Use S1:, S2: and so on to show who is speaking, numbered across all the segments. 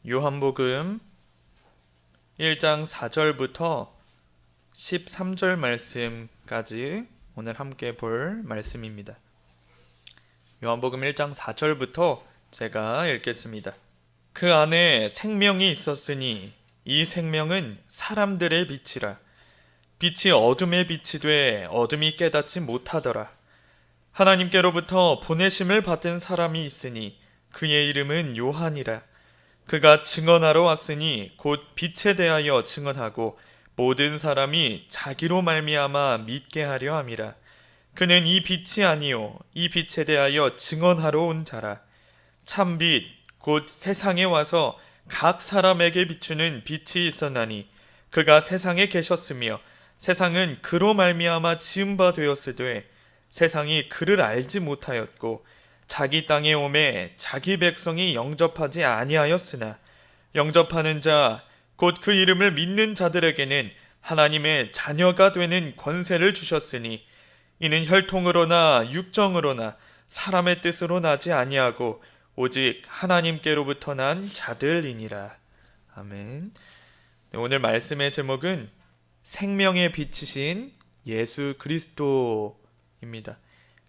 S1: 요한복음 1장 4절부터 13절 말씀까지 오늘 함께 볼 말씀입니다. 요한복음 1장 4절부터 제가 읽겠습니다. 그 안에 생명이 있었으니 이 생명은 사람들의 빛이라. 빛이 어둠의 빛이 돼 어둠이 깨닫지 못하더라. 하나님께로부터 보내심을 받은 사람이 있으니 그의 이름은 요한이라. 그가 증언하러 왔으니 곧 빛에 대하여 증언하고 모든 사람이 자기로 말미암아 믿게 하려 함이라. 그는 이 빛이 아니요 이 빛에 대하여 증언하러 온 자라. 참빛 곧 세상에 와서 각 사람에게 비추는 빛이 있었나니 그가 세상에 계셨으며 세상은 그로 말미암아 지은 바 되었으되 세상이 그를 알지 못하였고 자기 땅에 오매 자기 백성이 영접하지 아니하였으나 영접하는 자 곧 그 이름을 믿는 자들에게는 하나님의 자녀가 되는 권세를 주셨으니 이는 혈통으로나 육정으로나 사람의 뜻으로 나지 아니하고 오직 하나님께로부터 난 자들이니라. 아멘. 오늘 말씀의 제목은 생명의 빛이신 예수 그리스도입니다.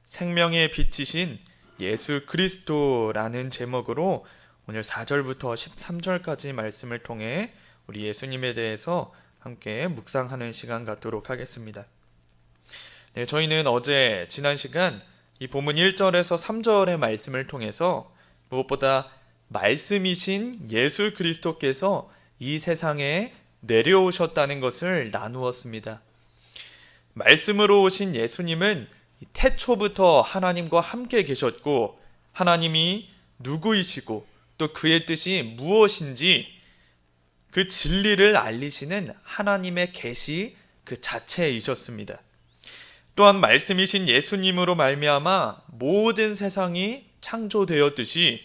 S1: 생명의 빛이신 예수 그리스도라는 제목으로 오늘 4절부터 13절까지 말씀을 통해 우리 예수님에 대해서 함께 묵상하는 시간 갖도록 하겠습니다. 네, 저희는 어제 지난 시간 이 본문 1절에서 3절의 말씀을 통해서 무엇보다 말씀이신 예수 그리스도께서 이 세상에 내려오셨다는 것을 나누었습니다. 말씀으로 오신 예수님은 태초부터 하나님과 함께 계셨고 하나님이 누구이시고 또 그의 뜻이 무엇인지 그 진리를 알리시는 하나님의 계시 그 자체이셨습니다. 또한 말씀이신 예수님으로 말미암아 모든 세상이 창조되었듯이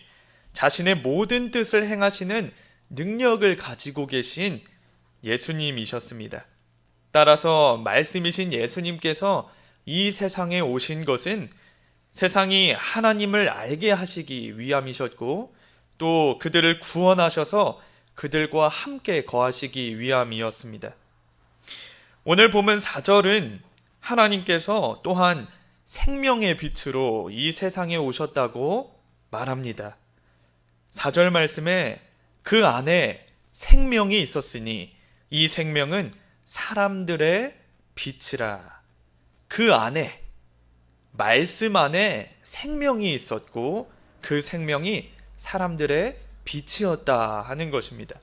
S1: 자신의 모든 뜻을 행하시는 능력을 가지고 계신 예수님이셨습니다. 따라서 말씀이신 예수님께서 이 세상에 오신 것은 세상이 하나님을 알게 하시기 위함이셨고 또 그들을 구원하셔서 그들과 함께 거하시기 위함이었습니다. 오늘 본문 4절은 하나님께서 또한 생명의 빛으로 이 세상에 오셨다고 말합니다. 4절 말씀에 그 안에 생명이 있었으니 이 생명은 사람들의 빛이라. 그 안에 말씀 안에 생명이 있었고 그 생명이 사람들의 빛이었다 하는 것입니다.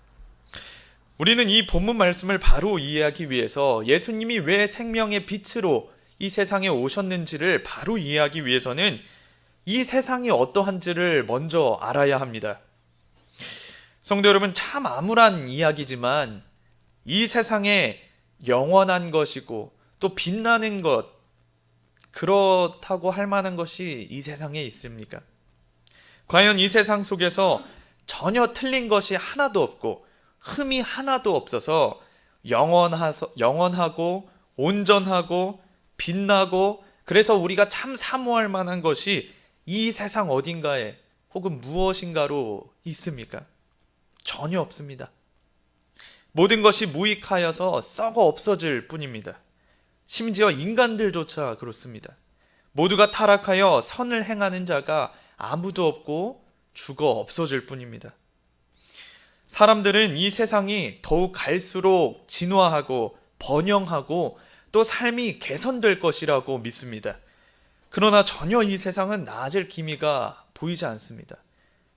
S1: 우리는 이 본문 말씀을 바로 이해하기 위해서 예수님이 왜 생명의 빛으로 이 세상에 오셨는지를 바로 이해하기 위해서는 이 세상이 어떠한지를 먼저 알아야 합니다. 성도 여러분, 참 암울한 이야기지만 이 세상에 영원한 것이고 또 빛나는 것, 그렇다고 할 만한 것이 이 세상에 있습니까? 과연 이 세상 속에서 전혀 틀린 것이 하나도 없고 흠이 하나도 없어서 영원하고 온전하고 빛나고 그래서 우리가 참 사모할 만한 것이 이 세상 어딘가에 혹은 무엇인가로 있습니까? 전혀 없습니다. 모든 것이 무익하여서 썩어 없어질 뿐입니다. 심지어 인간들조차 그렇습니다. 모두가 타락하여 선을 행하는 자가 아무도 없고 죽어 없어질 뿐입니다. 사람들은 이 세상이 더욱 갈수록 진화하고 번영하고 또 삶이 개선될 것이라고 믿습니다. 그러나 전혀 이 세상은 나아질 기미가 보이지 않습니다.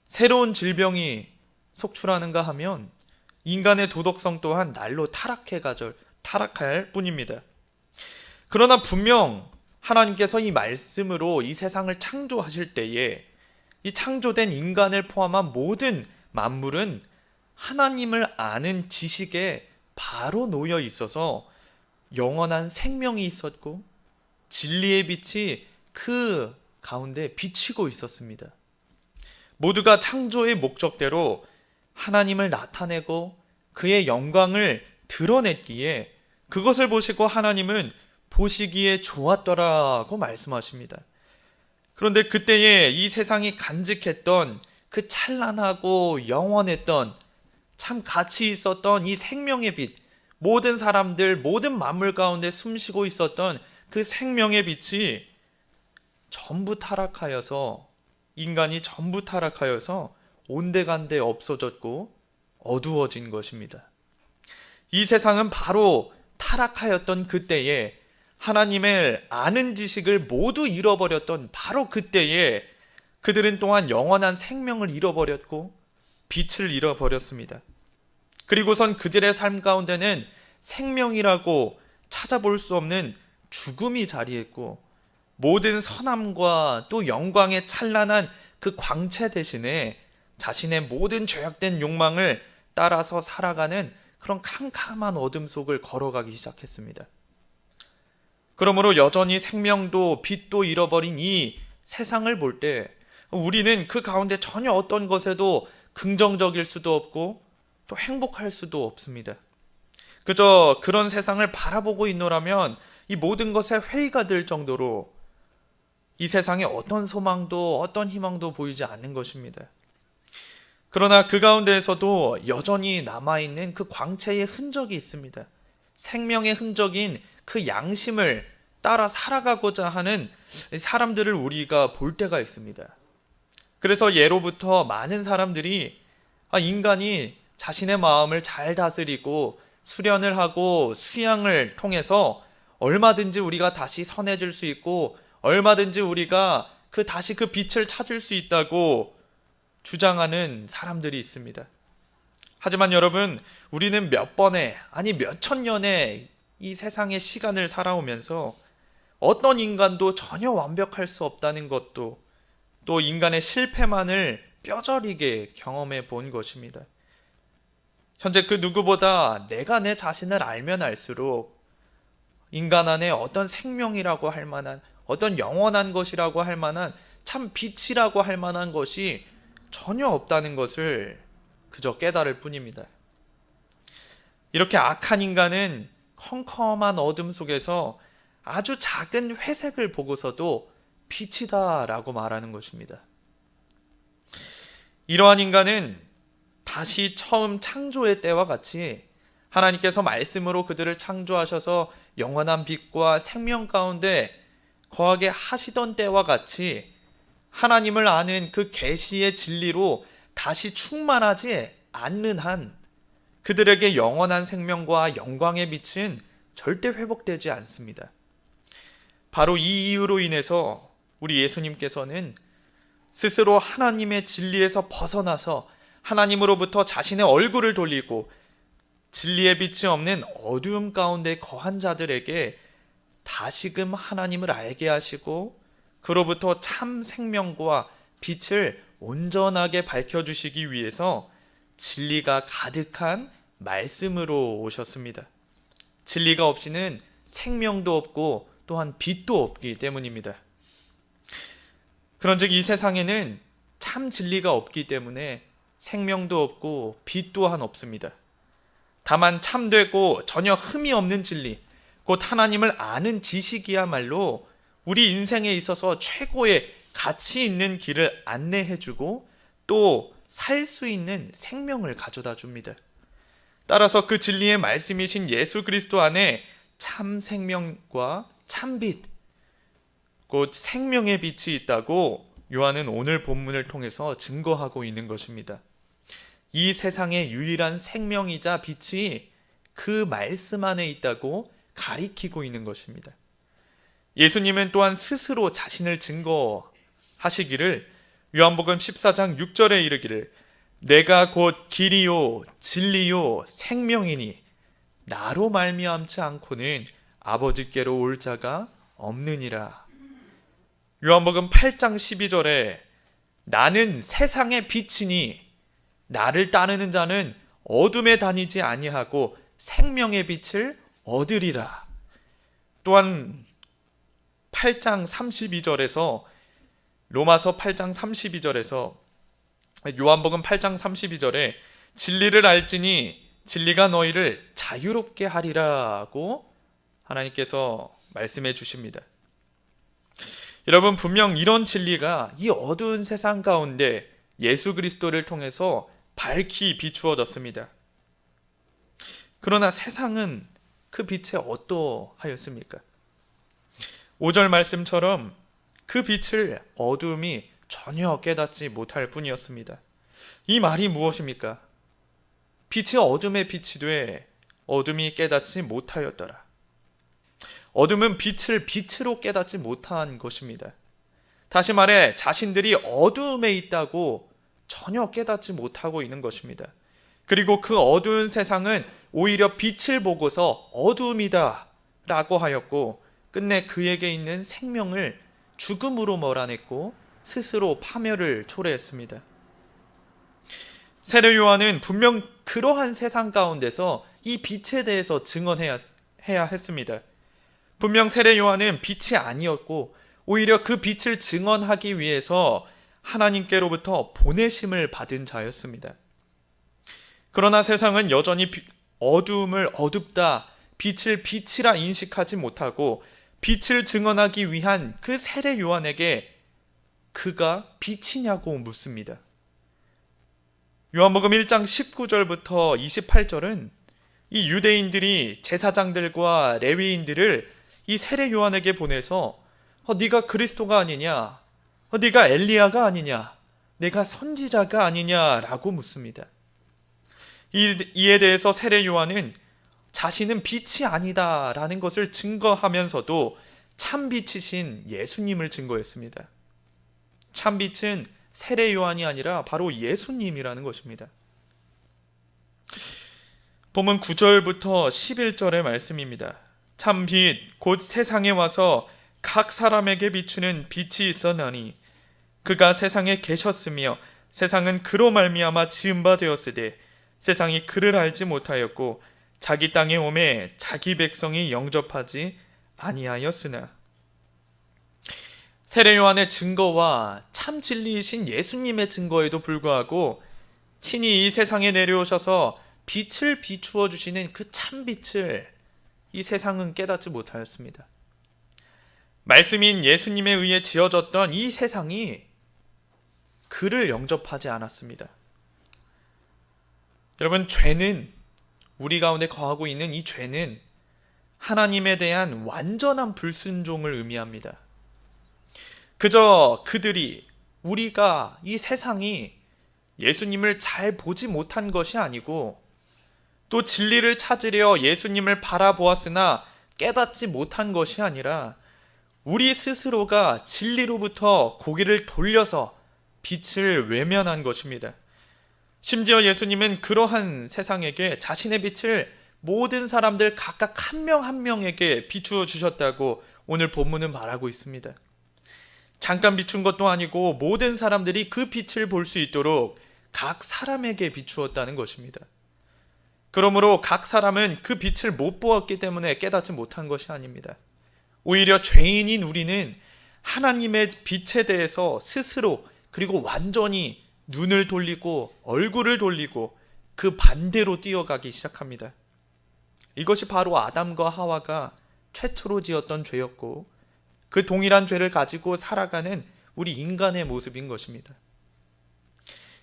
S1: 새로운 질병이 속출하는가 하면 인간의 도덕성 또한 날로 타락할 뿐입니다. 그러나 분명 하나님께서 이 말씀으로 이 세상을 창조하실 때에 이 창조된 인간을 포함한 모든 만물은 하나님을 아는 지식에 바로 놓여 있어서 영원한 생명이 있었고 진리의 빛이 그 가운데 비치고 있었습니다. 모두가 창조의 목적대로 하나님을 나타내고 그의 영광을 드러냈기에 그것을 보시고 하나님은 보시기에 좋았더라고 말씀하십니다. 그런데 그때에 이 세상이 간직했던 그 찬란하고 영원했던 참 가치 있었던 이 생명의 빛, 모든 사람들, 모든 만물 가운데 숨쉬고 있었던 그 생명의 빛이 전부 타락하여서, 인간이 전부 타락하여서 온데간데 없어졌고 어두워진 것입니다. 이 세상은 바로 타락하였던 그때에, 하나님을 아는 지식을 모두 잃어버렸던 바로 그때에 그들은 또한 영원한 생명을 잃어버렸고 빛을 잃어버렸습니다. 그리고선 그들의 삶 가운데는 생명이라고 찾아볼 수 없는 죽음이 자리했고, 모든 선함과 또 영광의 찬란한 그 광채 대신에 자신의 모든 죄악된 욕망을 따라서 살아가는 그런 캄캄한 어둠 속을 걸어가기 시작했습니다. 그러므로 여전히 생명도 빛도 잃어버린 이 세상을 볼 때 우리는 그 가운데 전혀 어떤 것에도 긍정적일 수도 없고 또 행복할 수도 없습니다. 그저 그런 세상을 바라보고 있노라면 이 모든 것에 회의가 들 정도로 이 세상에 어떤 소망도 어떤 희망도 보이지 않는 것입니다. 그러나 그 가운데에서도 여전히 남아있는 그 광채의 흔적이 있습니다. 생명의 흔적인 그 양심을 따라 살아가고자 하는 사람들을 우리가 볼 때가 있습니다. 그래서 예로부터 많은 사람들이 인간이 자신의 마음을 잘 다스리고 수련을 하고 수양을 통해서 얼마든지 우리가 다시 선해질 수 있고 얼마든지 우리가 다시 그 빛을 찾을 수 있다고 주장하는 사람들이 있습니다. 하지만 여러분, 우리는 몇 번의, 아니 몇 천 년의 이 세상의 시간을 살아오면서 어떤 인간도 전혀 완벽할 수 없다는 것도, 또 인간의 실패만을 뼈저리게 경험해 본 것입니다. 현재 그 누구보다 내가 내 자신을 알면 알수록 인간 안에 어떤 생명이라고 할 만한, 어떤 영원한 것이라고 할 만한, 참 빛이라고 할 만한 것이 전혀 없다는 것을 그저 깨달을 뿐입니다. 이렇게 악한 인간은 컴컴한 어둠 속에서 아주 작은 회색을 보고서도 빛이다 라고 말하는 것입니다. 이러한 인간은 다시 처음 창조의 때와 같이 하나님께서 말씀으로 그들을 창조하셔서 영원한 빛과 생명 가운데 거하게 하시던 때와 같이 하나님을 아는 그 계시의 진리로 다시 충만하지 않는 한 그들에게 영원한 생명과 영광의 빛은 절대 회복되지 않습니다. 바로 이 이유로 인해서 우리 예수님께서는 스스로 하나님의 진리에서 벗어나서 하나님으로부터 자신의 얼굴을 돌리고 진리의 빛이 없는 어두움 가운데 거한 자들에게 다시금 하나님을 알게 하시고 그로부터 참 생명과 빛을 온전하게 밝혀주시기 위해서 진리가 가득한 말씀으로 오셨습니다. 진리가 없이는 생명도 없고 또한 빛도 없기 때문입니다. 그런즉 이 세상에는 참 진리가 없기 때문에 생명도 없고 빛 또한 없습니다. 다만 참되고 전혀 흠이 없는 진리, 곧 하나님을 아는 지식이야말로 우리 인생에 있어서 최고의 가치 있는 길을 안내해주고 또 살 수 있는 생명을 가져다 줍니다. 따라서 그 진리의 말씀이신 예수 그리스도 안에 참 생명과 참 빛, 곧 생명의 빛이 있다고 요한은 오늘 본문을 통해서 증거하고 있는 것입니다. 이 세상의 유일한 생명이자 빛이 그 말씀 안에 있다고 가리키고 있는 것입니다. 예수님은 또한 스스로 자신을 증거하시기를 요한복음 14장 6절에 이르기를 내가 곧 길이요 진리요 생명이니 나로 말미암지 않고는 아버지께로 올 자가 없느니라. 요한복음 8장 12절에 나는 세상의 빛이니 나를 따르는 자는 어둠에 다니지 아니하고 생명의 빛을 얻으리라. 또한 8장 32절에서 로마서 8장 32절에서 요한복음 8장 32절에 진리를 알지니 진리가 너희를 자유롭게 하리라고 하나님께서 말씀해 주십니다. 여러분, 분명 이런 진리가 이 어두운 세상 가운데 예수 그리스도를 통해서 밝히 비추어졌습니다. 그러나 세상은 그 빛에 어떠하였습니까? 5절 말씀처럼 그 빛을 어둠이 전혀 깨닫지 못할 뿐이었습니다. 이 말이 무엇입니까? 빛이 어둠에 빛이 돼 어둠이 깨닫지 못하였더라. 어둠은 빛을 빛으로 깨닫지 못한 것입니다. 다시 말해 자신들이 어둠에 있다고 전혀 깨닫지 못하고 있는 것입니다. 그리고 그 어두운 세상은 오히려 빛을 보고서 어둠이다 라고 하였고, 끝내 그에게 있는 생명을 죽음으로 몰아냈고 스스로 파멸을 초래했습니다. 세례 요한은 분명 그러한 세상 가운데서 이 빛에 대해서 증언해야 했습니다. 분명 세례 요한은 빛이 아니었고 오히려 그 빛을 증언하기 위해서 하나님께로부터 보내심을 받은 자였습니다. 그러나 세상은 여전히 어두움을 어둡다, 빛을 빛이라 인식하지 못하고 빛을 증언하기 위한 그 세례 요한에게 그가 빛이냐고 묻습니다. 요한복음 1장 19절부터 28절은 이 유대인들이 제사장들과 레위인들을 이 세례 요한에게 보내서 네가 그리스도가 아니냐, 네가 엘리야가 아니냐, 내가 선지자가 아니냐라고 묻습니다. 이에 대해서 세례 요한은 자신은 빛이 아니다라는 것을 증거하면서도 참빛이신 예수님을 증거했습니다. 참빛은 세례 요한이 아니라 바로 예수님이라는 것입니다. 본문 9절부터 11절의 말씀입니다. 참빛 곧 세상에 와서 각 사람에게 비추는 빛이 있었나니 그가 세상에 계셨으며 세상은 그로 말미암아 지은 바 되었으되 세상이 그를 알지 못하였고 자기 땅에 오매 자기 백성이 영접하지 아니하였으나. 세례 요한의 증거와 참 진리이신 예수님의 증거에도 불구하고 친히 이 세상에 내려오셔서 빛을 비추어 주시는 그 참빛을 이 세상은 깨닫지 못하였습니다. 말씀인 예수님에 의해 지어졌던 이 세상이 그를 영접하지 않았습니다. 여러분, 죄는, 우리 가운데 거하고 있는 이 죄는 하나님에 대한 완전한 불순종을 의미합니다. 그저 그들이, 우리가, 이 세상이 예수님을 잘 보지 못한 것이 아니고 또 진리를 찾으려 예수님을 바라보았으나 깨닫지 못한 것이 아니라 우리 스스로가 진리로부터 고개를 돌려서 빛을 외면한 것입니다. 심지어 예수님은 그러한 세상에게 자신의 빛을 모든 사람들 각각 한 명 한 명에게 비추어 주셨다고 오늘 본문은 말하고 있습니다. 잠깐 비춘 것도 아니고 모든 사람들이 그 빛을 볼 수 있도록 각 사람에게 비추었다는 것입니다. 그러므로 각 사람은 그 빛을 못 보았기 때문에 깨닫지 못한 것이 아닙니다. 오히려 죄인인 우리는 하나님의 빛에 대해서 스스로, 그리고 완전히 눈을 돌리고 얼굴을 돌리고 그 반대로 뛰어가기 시작합니다. 이것이 바로 아담과 하와가 최초로 지었던 죄였고 그 동일한 죄를 가지고 살아가는 우리 인간의 모습인 것입니다.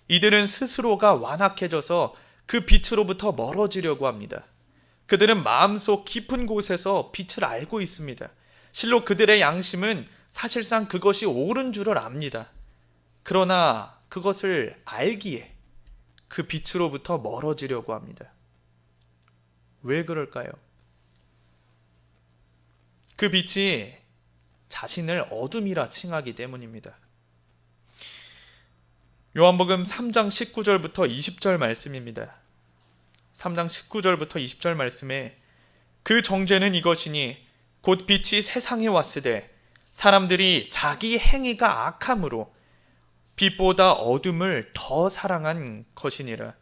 S1: 이들은 스스로가 완악해져서 그 빛으로부터 멀어지려고 합니다. 그들은 마음속 깊은 곳에서 빛을 알고 있습니다. 실로 그들의 양심은 사실상 그것이 옳은 줄을 압니다. 그러나 그것을 알기에 그 빛으로부터 멀어지려고 합니다. 왜 그럴까요? 그 빛이 자신을 어둠이라 칭하기 때문입니다. 요한복음 3장 19절부터 20절 말씀입니다. 3장 19절부터 20절 말씀에 그 정죄는 이것이니 곧 빛이 세상에 왔으되 사람들이 자기 행위가 악함으로 빛보다 어둠을 더 사랑한 것이니라.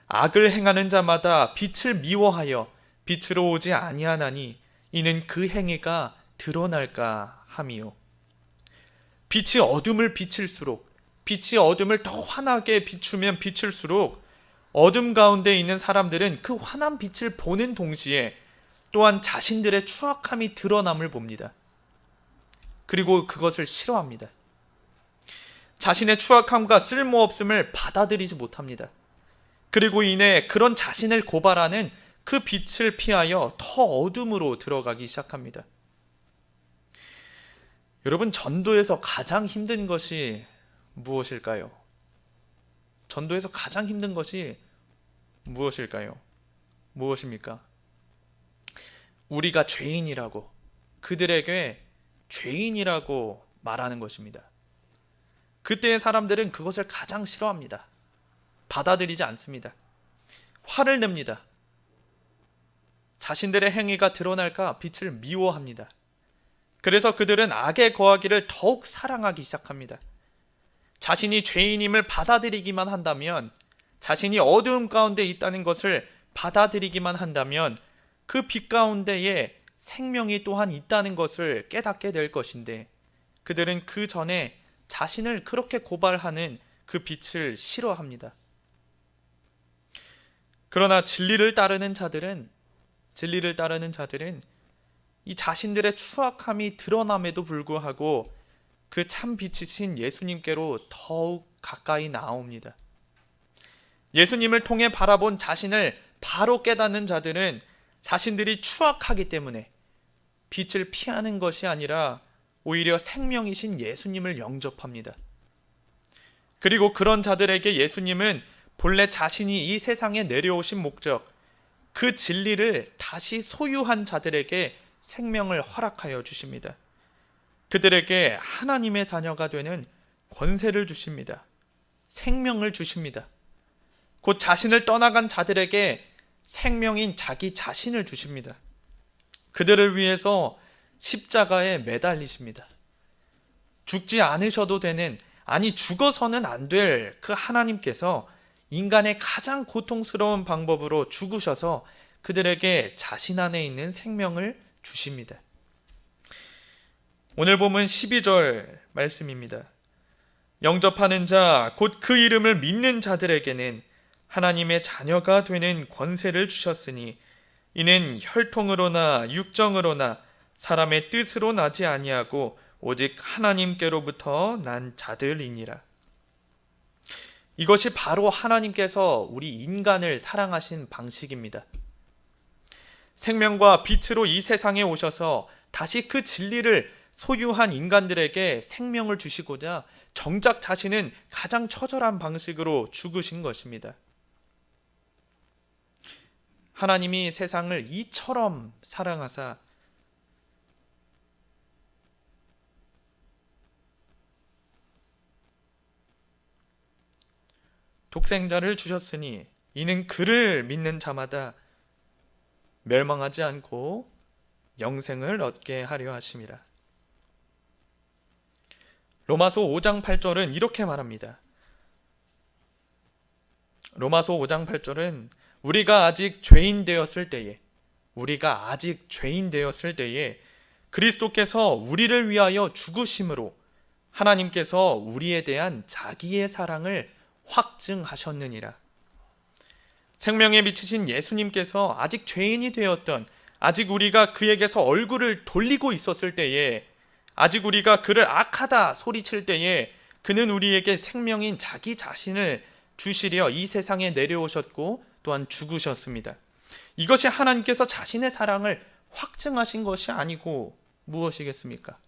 S1: 악을 행하는 자마다 빛을 미워하여 빛으로 오지 아니하나니 이는 그 행위가 드러날까 함이요. 빛이 어둠을 비칠수록, 빛이 어둠을 더 환하게 비추면 비출수록 어둠 가운데 있는 사람들은 그 환한 빛을 보는 동시에 또한 자신들의 추악함이 드러남을 봅니다. 그리고 그것을 싫어합니다. 자신의 추악함과 쓸모없음을 받아들이지 못합니다. 그리고 이내 그런 자신을 고발하는 그 빛을 피하여 더 어둠으로 들어가기 시작합니다. 여러분, 전도에서 가장 힘든 것이 무엇일까요? 전도에서 가장 힘든 것이 무엇일까요? 무엇입니까? 우리가 죄인이라고, 그들에게 죄인이라고 말하는 것입니다. 그때의 사람들은 그것을 가장 싫어합니다. 받아들이지 않습니다. 화를 냅니다. 자신들의 행위가 드러날까 빛을 미워합니다. 그래서 그들은 악에 거하기를 더욱 사랑하기 시작합니다. 자신이 죄인임을 받아들이기만 한다면, 자신이 어두움 가운데 있다는 것을 받아들이기만 한다면 그 빛 가운데에 생명이 또한 있다는 것을 깨닫게 될 것인데, 그들은 그 전에 자신을 그렇게 고발하는 그 빛을 싫어합니다. 그러나 진리를 따르는 자들은 이 자신들의 추악함이 드러남에도 불구하고 그 참 빛이신 예수님께로 더욱 가까이 나옵니다. 예수님을 통해 바라본 자신을 바로 깨닫는 자들은 자신들이 추악하기 때문에 빛을 피하는 것이 아니라 오히려 생명이신 예수님을 영접합니다. 그리고 그런 자들에게 예수님은 본래 자신이 이 세상에 내려오신 목적, 그 진리를 다시 소유한 자들에게 생명을 허락하여 주십니다. 그들에게 하나님의 자녀가 되는 권세를 주십니다. 생명을 주십니다. 곧 자신을 떠나간 자들에게 생명인 자기 자신을 주십니다. 그들을 위해서 십자가에 매달리십니다. 죽지 않으셔도 되는, 아니 죽어서는 안 될 그 하나님께서 인간의 가장 고통스러운 방법으로 죽으셔서 그들에게 자신 안에 있는 생명을 주십니다. 오늘 본문 12절 말씀입니다. 영접하는 자, 곧 그 이름을 믿는 자들에게는 하나님의 자녀가 되는 권세를 주셨으니 이는 혈통으로나 육정으로나 사람의 뜻으로 나지 아니하고 오직 하나님께로부터 난 자들이니라. 이것이 바로 하나님께서 우리 인간을 사랑하신 방식입니다. 생명과 빛으로 이 세상에 오셔서 다시 그 진리를 소유한 인간들에게 생명을 주시고자 정작 자신은 가장 처절한 방식으로 죽으신 것입니다. 하나님이 세상을 이처럼 사랑하사 독생자를 주셨으니 이는 그를 믿는 자마다 멸망하지 않고 영생을 얻게 하려 하심이라. 로마서 5장 8절은 이렇게 말합니다. 로마서 5장 8절은 우리가 아직 죄인 되었을 때에 그리스도께서 우리를 위하여 죽으심으로 하나님께서 우리에 대한 자기의 사랑을 확증하셨느니라. 생명에 미치신 예수님께서 아직 죄인이 되었던, 아직 우리가 그에게서 얼굴을 돌리고 있었을 때에, 아직 우리가 그를 악하다 소리칠 때에 그는 우리에게 생명인 자기 자신을 주시려 이 세상에 내려오셨고 또한 죽으셨습니다. 이것이 하나님께서 자신의 사랑을 확증하신 것이 아니고 무엇이겠습니까?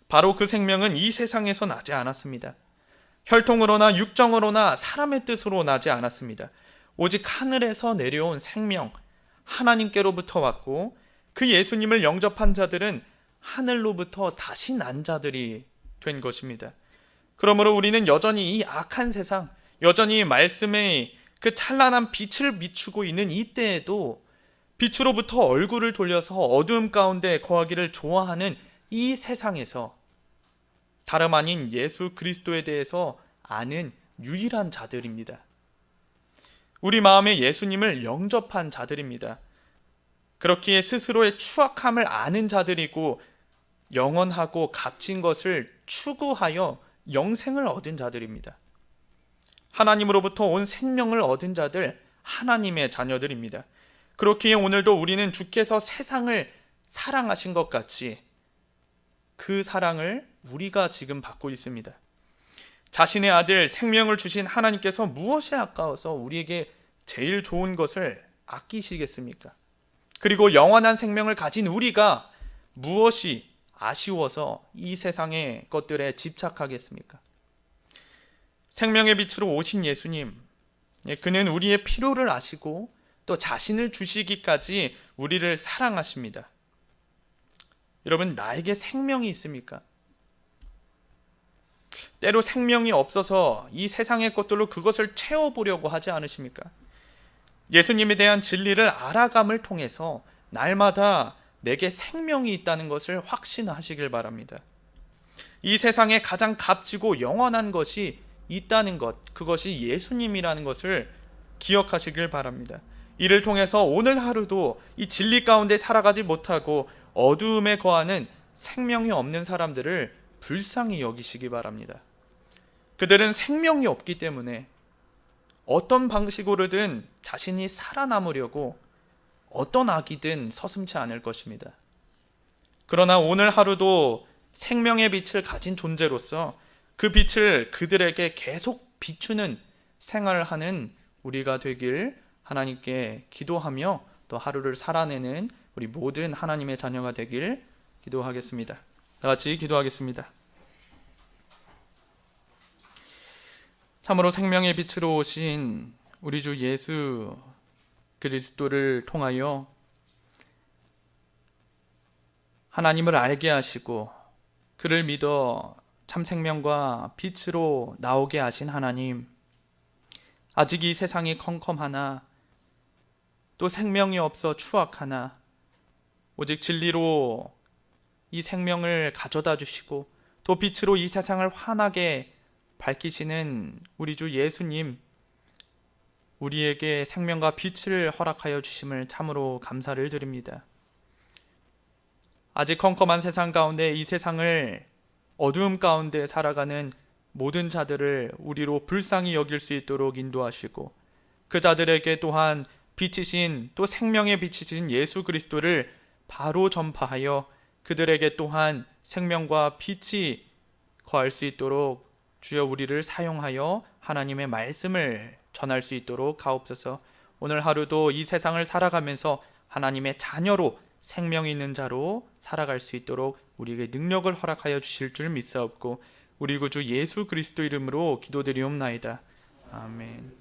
S1: 바로 그 생명은 이 세상에서 나지 않았습니다. 혈통으로나 육정으로나 사람의 뜻으로 나지 않았습니다. 오직 하늘에서 내려온 생명, 하나님께로부터 왔고 그 예수님을 영접한 자들은 하늘로부터 다시 난 자들이 된 것입니다. 그러므로 우리는 여전히 이 악한 세상, 여전히 말씀의 그 찬란한 빛을 비추고 있는 이때에도 빛으로부터 얼굴을 돌려서 어두움 가운데 거하기를 좋아하는 이 세상에서 다름 아닌 예수 그리스도에 대해서 아는 유일한 자들입니다. 우리 마음에 예수님을 영접한 자들입니다. 그렇기에 스스로의 추악함을 아는 자들이고 영원하고 값진 것을 추구하여 영생을 얻은 자들입니다. 하나님으로부터 온 생명을 얻은 자들, 하나님의 자녀들입니다. 그렇기에 오늘도 우리는 주께서 세상을 사랑하신 것 같이 그 사랑을 우리가 지금 받고 있습니다. 자신의 아들 생명을 주신 하나님께서 무엇이 아까워서 우리에게 제일 좋은 것을 아끼시겠습니까? 그리고 영원한 생명을 가진 우리가 무엇이 아쉬워서 이 세상의 것들에 집착하겠습니까? 생명의 빛으로 오신 예수님, 그는 우리의 필요를 아시고 또 자신을 주시기까지 우리를 사랑하십니다. 여러분, 나에게 생명이 있습니까? 때로 생명이 없어서 이 세상의 것들로 그것을 채워보려고 하지 않으십니까? 예수님에 대한 진리를 알아감을 통해서 날마다 내게 생명이 있다는 것을 확신하시길 바랍니다. 이 세상에 가장 값지고 영원한 것이 있다는 것, 그것이 예수님이라는 것을 기억하시길 바랍니다. 이를 통해서 오늘 하루도 이 진리 가운데 살아가지 못하고 어두움에 거하는 생명이 없는 사람들을 불쌍히 여기시기 바랍니다. 그들은 생명이 없기 때문에 어떤 방식으로든 자신이 살아남으려고 어떤 악이든 서슴지 않을 것입니다. 그러나 오늘 하루도 생명의 빛을 가진 존재로서 그 빛을 그들에게 계속 비추는 생활을 하는 우리가 되길 하나님께 기도하며 또 하루를 살아내는 우리 모든 하나님의 자녀가 되길 기도하겠습니다. 다 같이 기도하겠습니다. 참으로 생명의 빛으로 오신 우리 주 예수 그리스도를 통하여 하나님을 알게 하시고 그를 믿어 참 생명과 빛으로 나오게 하신 하나님, 아직 이 세상이 컴컴하나 또 생명이 없어 추악하나 오직 진리로 이 생명을 가져다 주시고 또 빛으로 이 세상을 환하게 밝히시는 우리 주 예수님, 우리에게 생명과 빛을 허락하여 주심을 참으로 감사를 드립니다. 아직 컴컴한 세상 가운데 이 세상을 어두움 가운데 살아가는 모든 자들을 우리로 불쌍히 여길 수 있도록 인도하시고 그 자들에게 또한 빛이신 또 생명의 빛이신 예수 그리스도를 바로 전파하여 그들에게 또한 생명과 빛이 거할 수 있도록 주여 우리를 사용하여 하나님의 말씀을 전할 수 있도록 하옵소서. 오늘 하루도 이 세상을 살아가면서 하나님의 자녀로 생명 있는 자로 살아갈 수 있도록 우리에게 능력을 허락하여 주실 줄 믿사옵고 우리 구주 예수 그리스도 이름으로 기도드리옵나이다. 아멘.